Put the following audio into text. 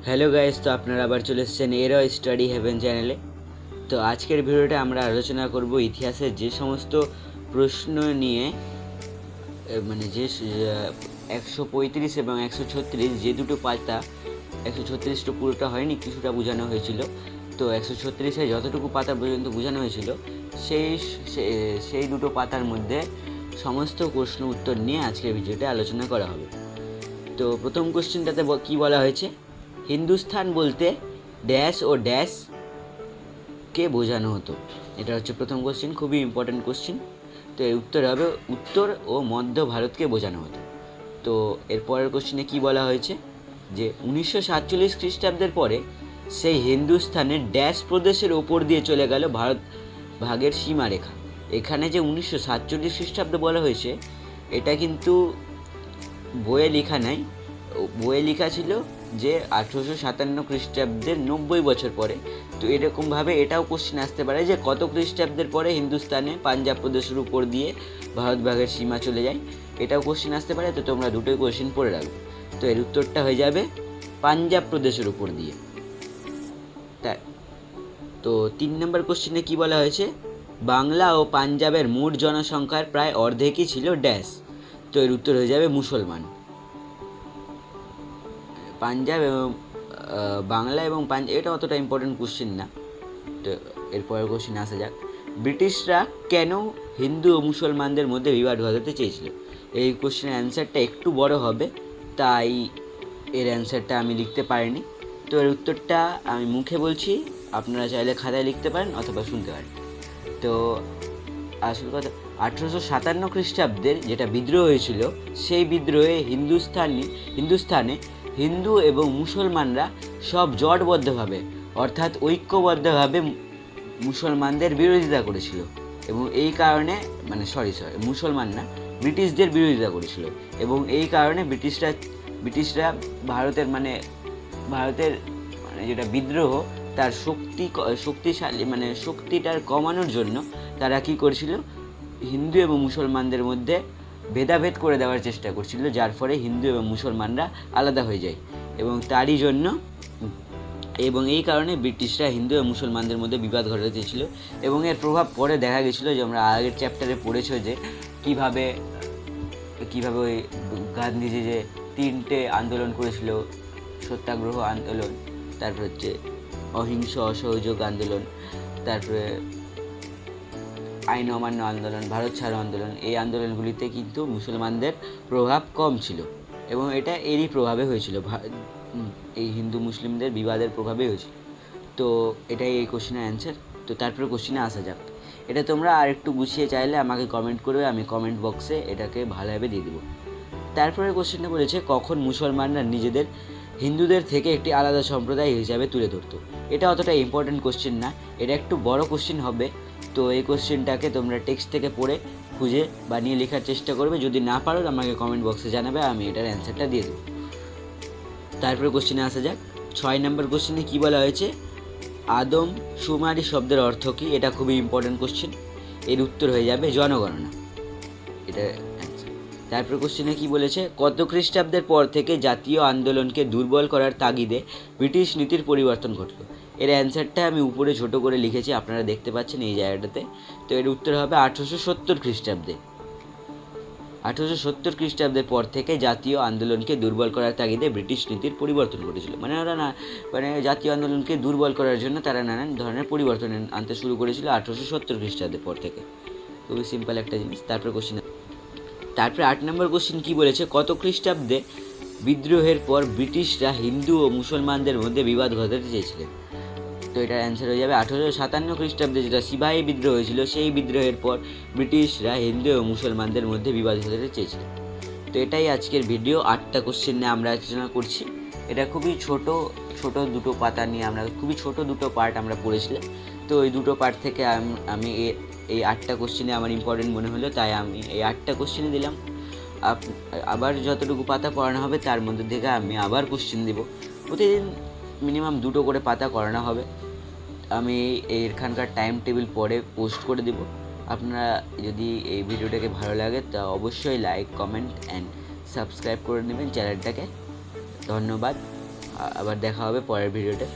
Hello guys, তো আপনারা আবার চলে এসেছেন এরও স্টাডি হেভেন চ্যানেলে। তো আজকের ভিডিওটা আমরা আলোচনা করব ইতিহাসের যে সমস্ত প্রশ্ন নিয়ে মানে যে 135 এবং 136 যে দুটো পাতা, 136টা পুরোটা হয়নি, কিছুটা বোঝানো হয়েছিল। তো 136-এ যতটুকু পাতা পর্যন্ত বোঝানো হয়েছিল সেই সেই দুটো পাতার মধ্যে সমস্ত প্রশ্ন উত্তর নিয়ে আজকের ভিডিওটা আলোচনা করা হবে। তো প্রথম কোশ্চেনটাতে কি বলা হয়েছে, হিন্দুস্তান বলতে ড্যাশ ও ড্যাশ কে বোঝানো হতো। এটা হচ্ছে প্রথম কোশ্চেন, খুবই ইম্পর্ট্যান্ট কোশ্চেন। তো এর উত্তর হবে উত্তর ও মধ্য ভারতকে বোঝানো হতো। তো এর পরের কোশ্চেনে কী বলা হয়েছে যে 1947 খ্রিস্টাব্দের পরে সেই হিন্দুস্তানের ড্যাশ প্রদেশের ওপর দিয়ে চলে গেল ভারত ভাগের সীমারেখা। এখানে যে 1947 খ্রিস্টাব্দে বলা হয়েছে, এটা কিন্তু বইয়ে লেখা নাই। বইয়ে লেখা ছিল যে 1857 খ্রিস্টাব্দের 90 বছর পরে। তো এরকমভাবে এটাও কোশ্চেন আসতে পারে যে কত খ্রিস্টাব্দের পরে হিন্দুস্তানে পাঞ্জাব প্রদেশের উপর দিয়ে ভারত ভাগের সীমা চলে যায়, এটাও কোশ্চেন আসতে পারে। তো তোমরা দুটোই কোশ্চেন পড়ে রাখবে। তো এর উত্তরটা হয়ে যাবে পাঞ্জাব প্রদেশের উপর দিয়ে। তাই তো 3 নম্বর কোশ্চেনে কী বলা হয়েছে, বাংলা ও পাঞ্জাবের মোট জনসংখ্যার প্রায় অর্ধেকই ছিল ড্যাশ। তো এর উত্তর হয়ে যাবে মুসলমান। পাঞ্জাব এবং বাংলা এবং পাঞ্জাব, এটা অতটা ইম্পর্টেন্ট কোশ্চেন না। তো এরপরের কোশ্চেনে আসা যাক, ব্রিটিশরা কেন হিন্দু ও মুসলমানদের মধ্যে বিবাদ ঘটাতে চেয়েছিল। এই কোশ্চেনের অ্যান্সারটা একটু বড় হবে, তাই এর অ্যান্সারটা আমি লিখতে পারিনি। তো এর উত্তরটা আমি মুখে বলছি, আপনারা চাইলে খাতায় লিখতে পারেন অথবা শুনতে পারেন। তো আসল কথা, 1857 খ্রিস্টাব্দের যেটা বিদ্রোহ হয়েছিল, সেই বিদ্রোহে হিন্দুস্তানে হিন্দু এবং মুসলমানরা সব জোটবদ্ধভাবে অর্থাৎ ঐক্যবদ্ধভাবে মুসলমানদের বিরোধিতা করেছিল। এবং এই কারণে মুসলমান না, ব্রিটিশদের বিরোধিতা করেছিল। এবং এই কারণে ব্রিটিশরা ভারতের যেটা বিদ্রোহ, তার শক্তিটার কমানোর জন্য তারা কী করেছিল, হিন্দু এবং মুসলমানদের মধ্যে ভেদাভেদ করে দেওয়ার চেষ্টা করছিল, যার ফলে হিন্দু এবং মুসলমানরা আলাদা হয়ে যায়। এবং এই কারণে ব্রিটিশরা হিন্দু এবং মুসলমানদের মধ্যে বিবাদ ঘটাতে চেয়েছিল। এবং এর প্রভাব পরে দেখা গেছিলো, যে আমরা আগের চ্যাপ্টারে পড়েছি যে কীভাবে ওই গান্ধীজি যে 3টে আন্দোলন করেছিল, সত্যাগ্রহ আন্দোলন, তারপর হচ্ছে অহিংস অসহযোগ আন্দোলন, তারপরে আইন অমান্য আন্দোলন, ভারত ছাড়ো আন্দোলন। এই আন্দোলনগুলিতে কিন্তু মুসলমানদের প্রভাব কম ছিল, এবং এটা এরই প্রভাবে হয়েছিল, এই হিন্দু মুসলিমদের বিবাদের প্রভাবে হয়েছিল। তো এটাই এই কোশ্চেনের অ্যান্সার। তো তারপরে কোশ্চেনে আসা যাক, এটা তোমরা আর একটু গুছিয়ে চাইলে আমাকে কমেন্ট করবে, আমি কমেন্ট বক্সে এটাকে ভালোভাবে দিয়ে দেবো। তারপরে কোশ্চেনটা বলেছে, কখন মুসলমানরা নিজেদের হিন্দুদের থেকে একটি আলাদা সম্প্রদায় হিসাবে তুলে ধরতো। এটা অতটা ইম্পর্ট্যান্ট কোশ্চেন না, এটা একটু বড় কোশ্চেন হবে। তো এই কোশ্চেনটাকে তোমরা টেক্সট থেকে পড়ে খুঁজে বানিয়ে লেখার চেষ্টা করবে। যদি না পারো আমাকে কমেন্ট বক্সে জানাবে, আমি এটার অ্যান্সারটা দিয়ে দেবো। তারপরে কোশ্চেনে আসা যাক, 6 নম্বর কোশ্চেনে কী বলা হয়েছে, আদম শুমারি শব্দের অর্থ কী। এটা খুবই ইম্পর্ট্যান্ট কোশ্চেন, এর উত্তর হয়ে যাবে জনগণনা। এটা অ্যান্সার। তারপর কোশ্চেনে কী বলেছে, কত খ্রিস্টাব্দের পর থেকে জাতীয় আন্দোলনকে দুর্বল করার তাগিদে ব্রিটিশ নীতির পরিবর্তন ঘটল। এর অ্যান্সারটা আমি উপরে ছোট করে লিখেছি, আপনারা দেখতে পাচ্ছেন এই জায়গাটাতে। তো এর উত্তর হবে 1870 খ্রিস্টাব্দে। 1870 খ্রিস্টাব্দের পর থেকে জাতীয় আন্দোলনকে দুর্বল করার তাগিদে ব্রিটিশ নীতির পরিবর্তন ঘটেছিল। জাতীয় আন্দোলনকে দুর্বল করার জন্য তারা নানান ধরনের পরিবর্তন আনতে শুরু করেছিল 1870 খ্রিস্টাব্দের পর থেকে। খুবই সিম্পল একটা জিনিস। তারপরে 8 নম্বর কোশ্চেন কী বলেছে, কত খ্রিস্টাব্দে বিদ্রোহের পর ব্রিটিশরা হিন্দু ও মুসলমানদের মধ্যে বিবাদ ঘটাতে চেয়েছিলেন। তো এটার অ্যান্সার হয়ে যাবে 1857 খ্রিস্টাব্দে যেটা সিপাহী বিদ্রোহ হয়েছিল, সেই বিদ্রোহের পর ব্রিটিশরা হিন্দু ও মুসলমানদের মধ্যে বিবাদ ঘটাতে চেয়েছিলেন। তো এটাই আজকের ভিডিও। 8টা কোশ্চেন নিয়ে আমরা আলোচনা করছি। এটা খুবই ছোট দুটো পাতা নিয়ে আমরা খুবই ছোট দুটো পার্ট আমরা পড়েছিলাম। তো এই দুটো পার্ট থেকে আমি এই 8টা কোশ্চেনে আমার ইম্পর্টেন্ট মনে হলো, তাই আমি এই 8টা কোশ্চেনে দিলাম। আবার যতটুকু পাতা পড়ানো হবে তার মধ্যে থেকে আমি আবার কোশ্চেন দেবো। প্রতিদিন মিনিমাম 2টো করে পাতা করানো হবে। আমি এখানকার টাইম টেবিল পরে পোস্ট করে দেব। আপনারা যদি এই ভিডিওটাকে ভালো লাগে তা অবশ্যই লাইক, কমেন্ট অ্যান্ড সাবস্ক্রাইব করে নেবেন চ্যানেলটাকে। ধন্যবাদ। আবার দেখা হবে পরের ভিডিওতে।